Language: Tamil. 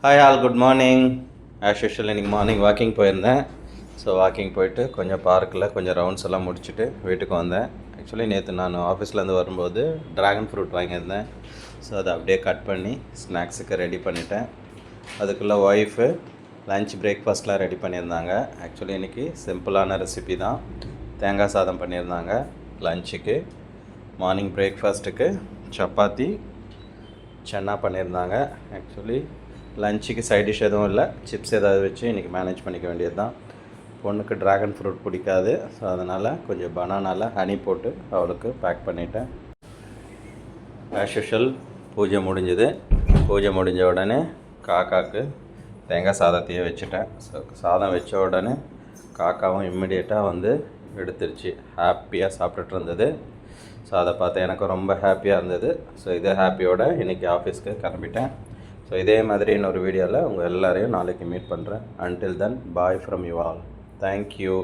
Hi all, good morning. As usual இன்றைக்கி மார்னிங் வாக்கிங் போயிருந்தேன். ஸோ வாக்கிங் போயிட்டு கொஞ்சம் பார்க்கில் கொஞ்சம் ரவுண்ட்ஸ் எல்லாம் முடிச்சுட்டு வீட்டுக்கு வந்தேன். ஆக்சுவலி நேற்று நான் ஆஃபீஸ்லேருந்து வரும்போது ட்ராகன் ஃப்ரூட் வாங்கியிருந்தேன். ஸோ அதை அப்படியே கட் பண்ணி ஸ்நாக்ஸுக்கு ரெடி பண்ணிட்டேன். அதுக்குள்ளே ஒய்ஃபு லன்ச் பிரேக்ஃபாஸ்ட்லாம் ரெடி பண்ணியிருந்தாங்க. ஆக்சுவலி இன்றைக்கி சிம்பிளான ரெசிபி தான். தேங்காய் சாதம் பண்ணியிருந்தாங்க லன்ச்சுக்கு. மார்னிங் பிரேக்ஃபாஸ்ட்டுக்கு சப்பாத்தி சன்னா பண்ணியிருந்தாங்க. ஆக்சுவலி லஞ்சுக்கு சைட் டிஷ் எதுவும் இல்லை, சிப்ஸ் ஏதாவது வச்சு இன்றைக்கி மேனேஜ் பண்ணிக்க வேண்டியது தான். பொண்ணுக்கு ட்ராகன் ஃப்ரூட் பிடிக்காது. ஸோ அதனால் கொஞ்சம் பனானாவில் ஹனி போட்டு அவளுக்கு பேக் பண்ணிட்டேன். ஆஸ் யூஷுவல் பூஜை முடிஞ்சுது. பூஜை முடிஞ்ச உடனே காக்காவுக்கு தேங்காய் சாதத்தையே வச்சுட்டேன். ஸோ சாதம் வச்ச உடனே காக்காவும் இம்மிடியேட்டாக வந்து எடுத்துருச்சு. ஹாப்பியாக சாப்பிட்டுட்டு இருந்தது. ஸோ அதை பார்த்து எனக்கு ரொம்ப ஹாப்பியாக இருந்தது. ஸோ இதே ஹாப்பியோடு இன்றைக்கி ஆஃபீஸ்க்கு கிளம்பிட்டேன். ஸோ இதே மாதிரி இன்னொரு வீடியோவில் உங்கள் எல்லோரையும் நாளைக்கு மீட் பண்ணுறேன். Until then bye from you all. Thank you.